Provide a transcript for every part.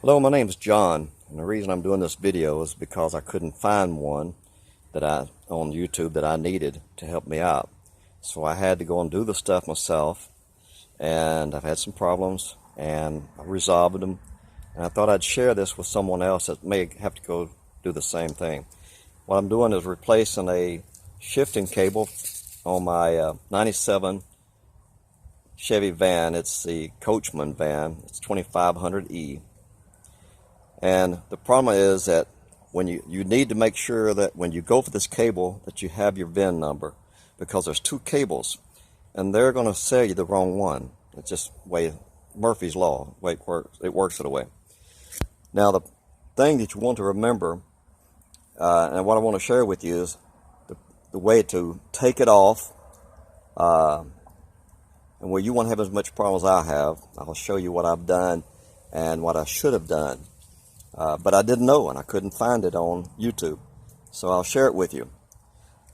Hello, my name is John, and the reason I'm doing this video is because I couldn't find one on YouTube that I needed to help me out. So I had to go and do the stuff myself, and I've had some problems, and I resolved them, and I thought I'd share this with someone else that may have to go do the same thing. What I'm doing is replacing a shifting cable on my 97 Chevy van. It's the Coachman van. It's 2500E. And the problem is that when you need to make sure that when you go for this cable that you have your VIN number, because there's two cables and they're going to sell you the wrong one. It's just way Murphy's Law, the way it works that way. Now the thing that you want to remember, and what I want to share with you is the way to take it off, and where you won't have as much problem as I have. I'll show you what I've done and what I should have done. But I didn't know, and I couldn't find it on YouTube. So I'll share it with you.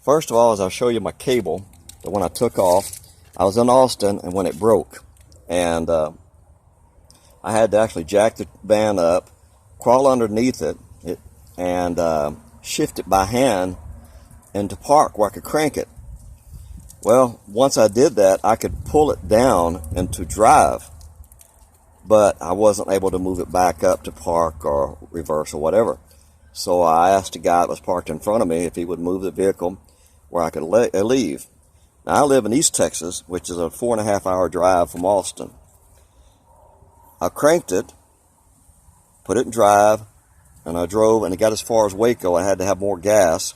First of all, as I'll show you my cable, the one I took off. I was in Austin, and when it broke, and I had to actually jack the van up, crawl underneath it, and shift it by hand into park where I could crank it. Well, once I did that, I could pull it down into drive, but I wasn't able to move it back up to park or reverse or whatever. So I asked the guy that was parked in front of me if he would move the vehicle where I could leave. Now, I live in East Texas, which is a 4.5-hour drive from Austin. I cranked it, put it in drive, and I drove, and it got as far as Waco. I had to have more gas,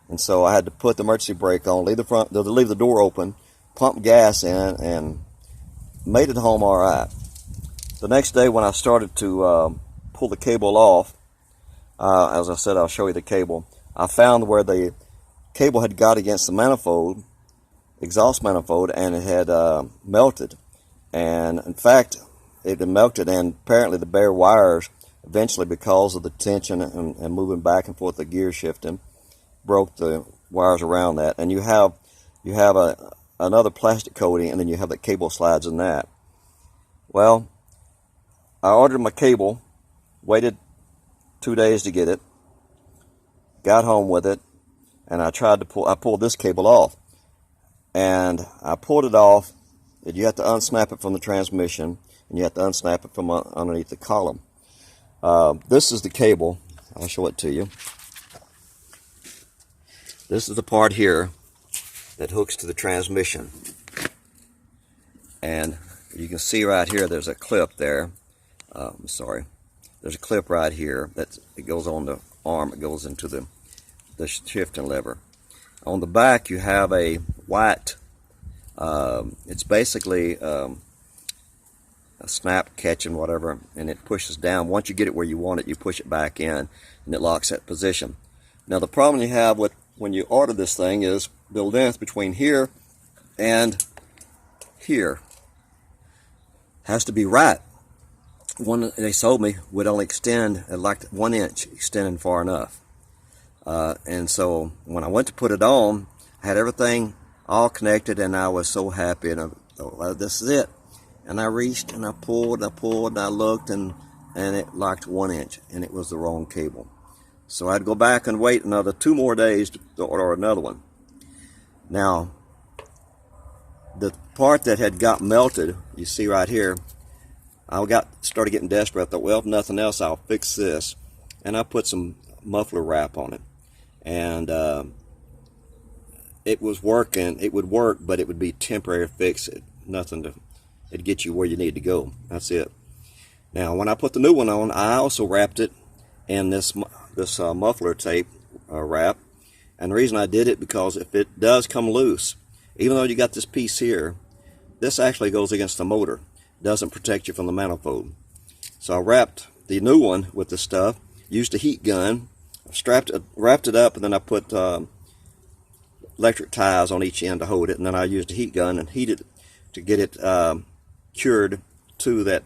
and so I had to put the emergency brake on, leave the door open, pump gas in, and made it home all right. The next day when I started to pull the cable off, as I said, I'll show you the cable, I found where the cable had got against the manifold, exhaust manifold, and it had melted. And in fact, it had melted, and apparently the bare wires, eventually because of the tension and moving back and forth, the gear shifting, broke the wires around that. And you have another plastic coating, and then you have the cable slides in that. Well, I ordered my cable, waited 2 days to get it, got home with it, and I pulled this cable off. And I pulled it off. You have to unsnap it from the transmission, and you have to unsnap it from underneath the column. This is the cable. I'll show it to you. This is the part here that hooks to the transmission. And you can see right here there's a clip there. There's a clip right here that it goes on the arm. It goes into the shifting lever. On the back you have a white, it's basically a snap catching whatever, and it pushes down. Once you get it where you want it, you push it back in, and it locks that position. Now the problem you have with when you order this thing is the length between here and here has to be right. One they sold me would only extend at like 1 inch, extending far enough. And so when I went to put it on, I had everything all connected, and I was so happy, and I thought, well, this is it. And I reached and I pulled and I looked, and it locked 1 inch, and it was the wrong cable. So I had to go back and wait another 2 more days to order another one. Now, the part that had got melted, you see right here, I started getting desperate. I thought, well, if nothing else, I'll fix this. And I put some muffler wrap on it. And it was working. It would work, but it would be temporary fix. It'd get you where you need to go. That's it. Now, when I put the new one on, I also wrapped it in this muffler tape wrap. And the reason I did it, because if it does come loose, even though you got this piece here, this actually goes against the motor. Doesn't protect you from the manifold. So I wrapped the new one with the stuff, used a heat gun, wrapped it up, and then I put electric ties on each end to hold it, and then I used a heat gun and heated it to get it cured to that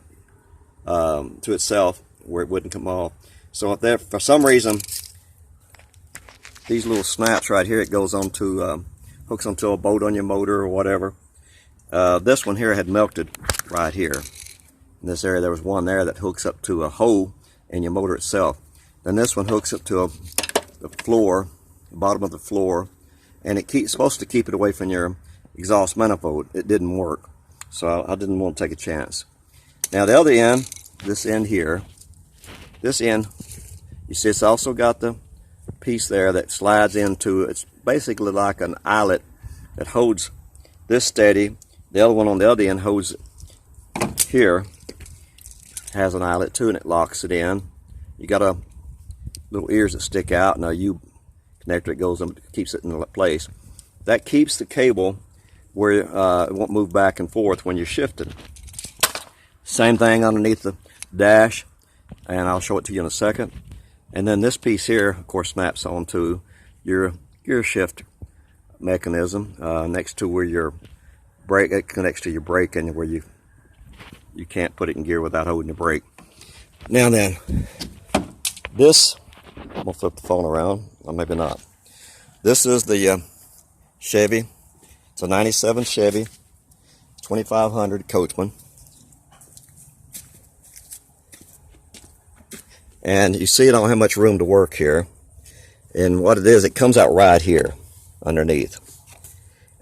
to itself where it wouldn't come off. So if there, for some reason, these little snaps right here, it goes onto hooks onto a bolt on your motor or whatever. This one here had melted right here. In this area there was one there that hooks up to a hole and your motor itself. Then this one hooks up to the floor, the bottom of the floor, and it's supposed to keep it away from your exhaust manifold. It didn't work, so I didn't want to take a chance. Now the other end, this end here, this end, you see it's also got the piece there that slides into, it's basically like an eyelet that holds this steady. The other one on the other end holds here, has an eyelet too, and it locks it in. You got a little ears that stick out, and a U connector that goes and keeps it in place. That keeps the cable where it won't move back and forth when you're shifting. Same thing underneath the dash, and I'll show it to you in a second. And then this piece here, of course, snaps onto your gear shift mechanism next to where your brake, it connects to your brake, and where you can't put it in gear without holding the brake. Now then, this, I'm gonna flip the phone around, or maybe not. This is the Chevy. It's a 97 Chevy 2500 Coachman. And you see I don't have much room to work here. And what it is, it comes out right here underneath.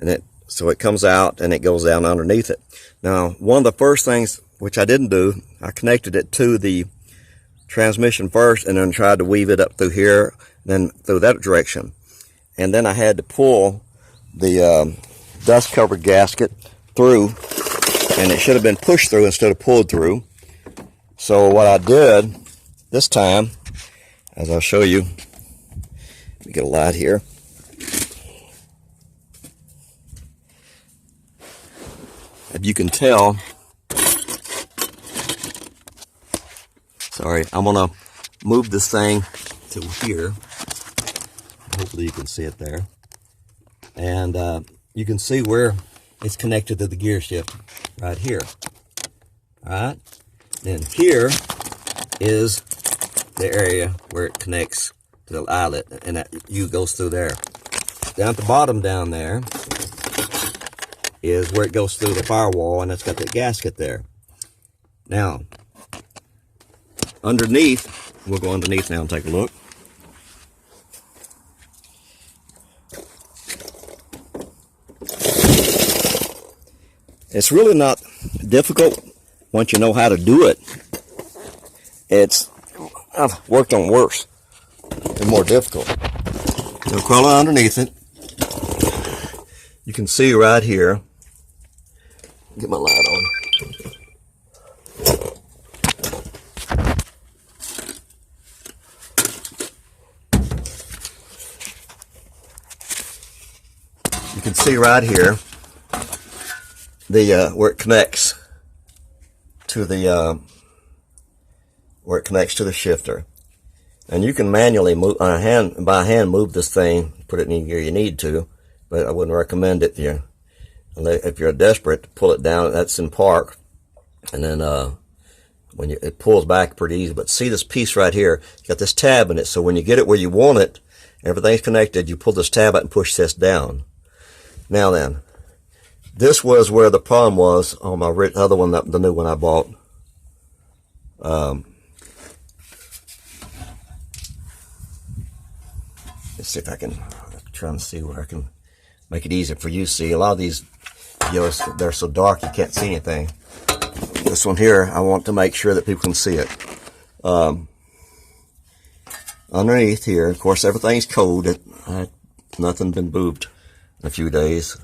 And so it comes out and it goes down underneath it. Now, one of the first things, which I didn't do, I connected it to the transmission first and then tried to weave it up through here, then through that direction. And then I had to pull the dust covered gasket through, and it should have been pushed through instead of pulled through. So what I did this time, as I'll show you, let me get a light here. If you can tell, sorry, I'm gonna move this thing to here. Hopefully you can see it there. And you can see where it's connected to the gear shift right here. All right, then here is the area where it connects to the eyelet, and that U goes through there. Down at the bottom down there is where it goes through the firewall, and it's got that gasket there. Now, underneath, we'll go underneath now and take a look. It's really not difficult once you know how to do it. I've worked on worse and more difficult. So crawl underneath it. You can see right here. Get my light on. You can see right here the where it connects to the where it connects to the shifter, and you can manually move by hand move this thing, put it in gear you need to, but I wouldn't recommend it if you're desperate to pull it down. That's in park, and then when it pulls back pretty easy. But see this piece right here, it's got this tab in it, so when you get it where you want it, everything's connected, you pull this tab out and push this down. Now then, this was where the problem was on my other one, the new one I bought. Let's see if I can try and see where I can make it easier for you to see. A lot of these videos, they're so dark you can't see anything. This one here, I want to make sure that people can see it. Underneath here, of course, everything's cold. Nothing been moved in a few days.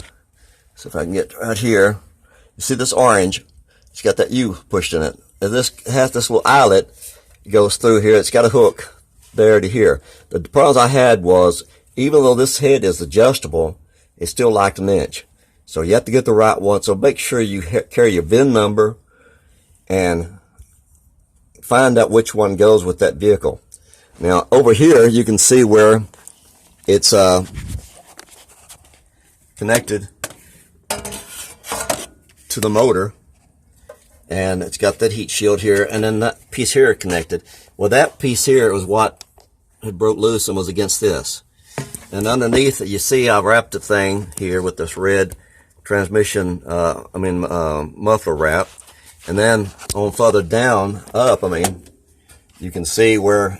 So if I can get right here, you see this orange, it's got that U pushed in it. And this has this little eyelet, it goes through here, it's got a hook there to here. The problems I had was, even though this head is adjustable, it's still like an inch. So you have to get the right one. So make sure you carry your VIN number and find out which one goes with that vehicle. Now over here you can see where it's connected to the motor, and it's got that heat shield here, and then that piece here connected. Well, that piece here was what had broke loose and was against this. And underneath it, you see I've wrapped the thing here with this red transmission, muffler wrap. And then on further down, up, you can see where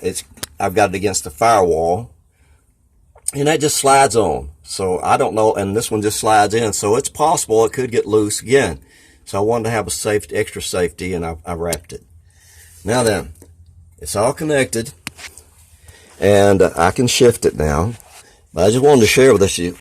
I've got it against the firewall, and that just slides on. So I don't know, and this one just slides in, so it's possible it could get loose again. So I wanted to have a extra safety, and I wrapped it. Now then, it's all connected, and I can shift it now. But I just wanted to share with you